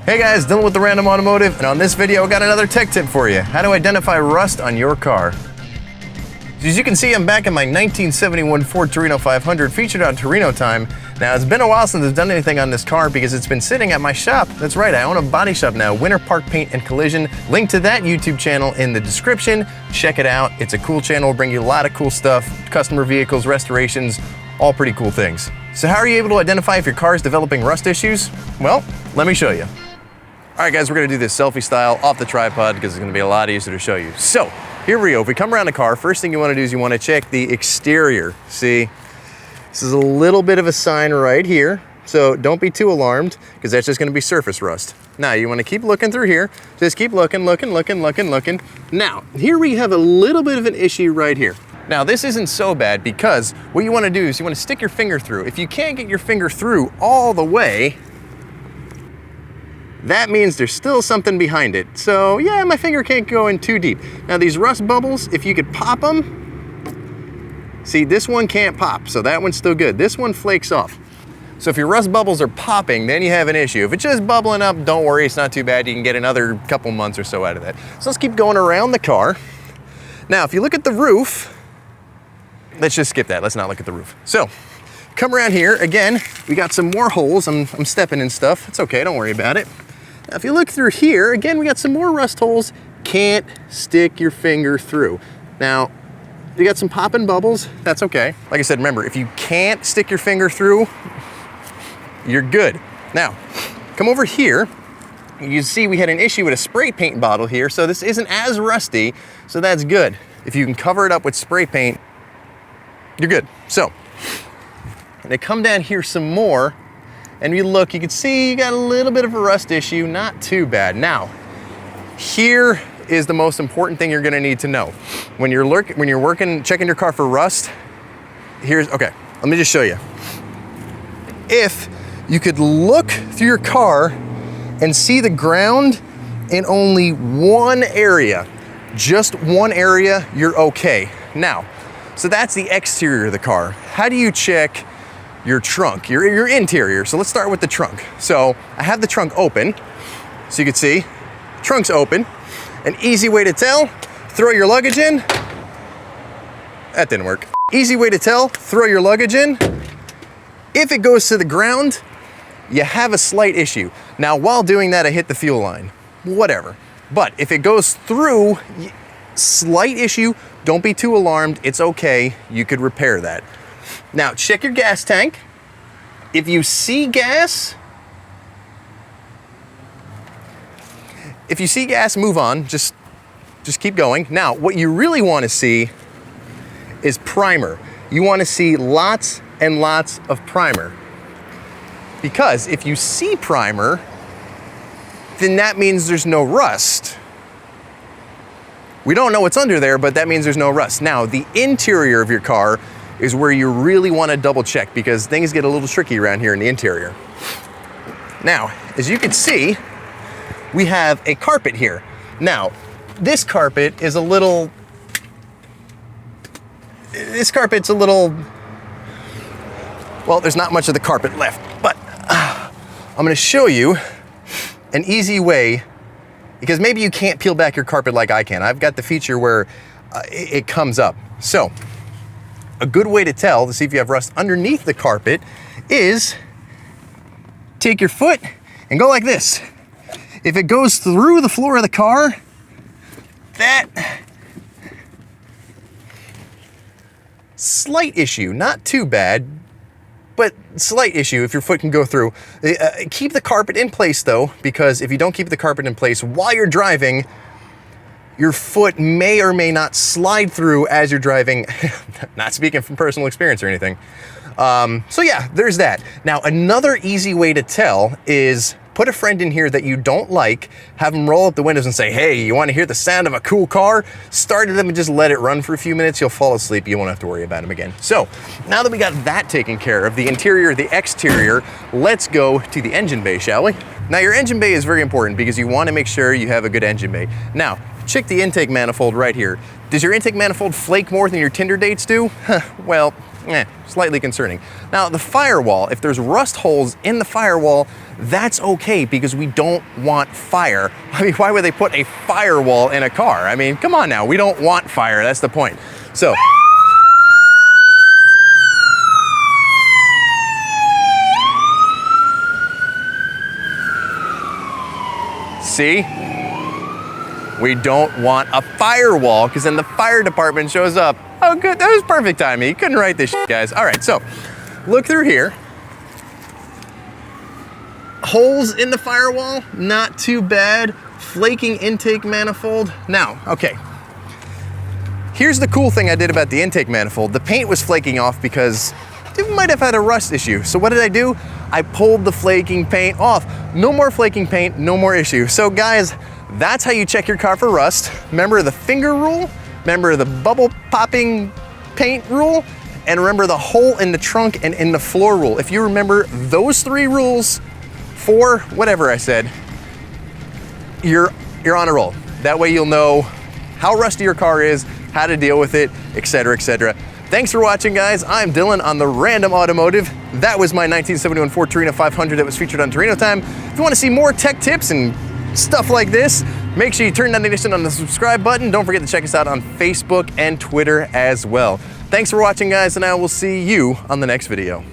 Hey guys, Dylan with the Random Automotive, and on this video I got another tech tip for you. How to identify rust on your car. As you can see, I'm back in my 1971 Ford Torino 500 featured on Torino Time. Now it's been a while since I've done anything on this car because it's been sitting at my shop. That's right, I own a body shop now, Winter Park Paint and Collision. Link to that YouTube channel in the description. Check it out. It's a cool channel, bring you a lot of cool stuff, customer vehicles, restorations, all pretty cool things. So how are you able to identify if your car is developing rust issues? Well, let me show you. All right guys, we're gonna do this selfie style off the tripod because it's gonna be a lot easier to show you. So, here we go. If we come around the car, first thing you wanna do is you wanna check the exterior. See, this is a little bit of a sign right here. So don't be too alarmed because that's just gonna be surface rust. Now, you wanna keep looking through here. Just keep looking. Now, here we have a little bit of an issue right here. Now, this isn't so bad because what you wanna do is you wanna stick your finger through. If you can't get your finger through all the way, that means there's still something behind it. So yeah, my finger can't go in too deep. Now these rust bubbles, if you could pop them, see this one can't pop, so that one's still good. This one flakes off. So if your rust bubbles are popping, then you have an issue. If it's just bubbling up, don't worry, it's not too bad. You can get another couple months or so out of that. So let's keep going around the car. Now, if you look at the roof, let's just skip that. Let's not look at the roof. So come around here, again, we got some more holes. I'm stepping in stuff. It's okay, don't worry about it. Now, if you look through here, again, we got some more rust holes. Can't stick your finger through. Now, you got some popping bubbles, that's okay. Like I said, remember, if you can't stick your finger through, you're good. Now, come over here. You see we had an issue with a spray paint bottle here, so this isn't as rusty, so that's good. If you can cover it up with spray paint, you're good. So, they come down here some more, and you look, you can see you got a little bit of a rust issue, not too bad. Now, here is the most important thing you're gonna need to know. When you're working, checking your car for rust, okay, let me just show you. If you could look through your car and see the ground in only one area, just one area, you're okay. Now, so that's the exterior of the car. How do you check your trunk, your interior? So let's start with the trunk. So I have the trunk open, so you can see, trunk's open. An easy way to tell, throw your luggage in. That didn't work. Easy way to tell, throw your luggage in. If it goes to the ground, you have a slight issue. Now, while doing that, I hit the fuel line, whatever. But if it goes through, slight issue, don't be too alarmed, it's okay, you could repair that. Now, check your gas tank. If you see gas, move on, just keep going. Now, what you really want to see is primer. You want to see lots and lots of primer. Because if you see primer, then that means there's no rust. We don't know what's under there, but that means there's no rust. Now, the interior of your car is where you really want to double check because things get a little tricky around here in the interior. Now, as you can see, we have a carpet here. Now, this carpet's a little, well, there's not much of the carpet left, but I'm gonna show you an easy way, because maybe you can't peel back your carpet like I can. I've got the feature where it comes up. So, a good way to tell to see if you have rust underneath the carpet is take your foot and go like this. If it goes through the floor of the car, that slight issue, not too bad, but slight issue if your foot can go through. Keep the carpet in place though, because if you don't keep the carpet in place while you're driving, your foot may or may not slide through as you're driving. Not speaking from personal experience or anything. So yeah, there's that. Now, another easy way to tell is put a friend in here that you don't like, have them roll up the windows and say, hey, you want to hear the sound of a cool car? Start them and just let it run for a few minutes. You'll fall asleep. You won't have to worry about them again. So now that we got that taken care of, the interior, the exterior, let's go to the engine bay, shall we? Now, your engine bay is very important because you want to make sure you have a good engine bay. Now, check the intake manifold right here. Does your intake manifold flake more than your Tinder dates do? Well, slightly concerning. Now the firewall, if there's rust holes in the firewall, that's okay because we don't want fire. I mean, why would they put a firewall in a car? I mean, come on now, we don't want fire, that's the point. So, see? We don't want a firewall because then the fire department shows up. Oh good, that was perfect timing. You couldn't write this shit, guys. All right, so look through here. Holes in the firewall, not too bad. Flaking intake manifold. Now, okay. Here's the cool thing I did about the intake manifold. The paint was flaking off because it might have had a rust issue. So what did I do? I pulled the flaking paint off. No more flaking paint, no more issue. So guys, that's how you check your car for rust. Remember the finger rule, remember the bubble popping paint rule, and remember the hole in the trunk and in the floor rule. If you remember those 3 rules for whatever I said, you're on a roll. That way you'll know how rusty your car is, how to deal with it, etc., etc. Thanks for watching, guys. I'm Dylan on the Random Automotive. That was my 1971 Ford Torino 500 that was featured on Torino Time. If you want to see more tech tips and stuff like this, make sure you turn that notification on the subscribe button. Don't forget to check us out on Facebook and Twitter as well. Thanks for watching, guys, and I will see you on the next video.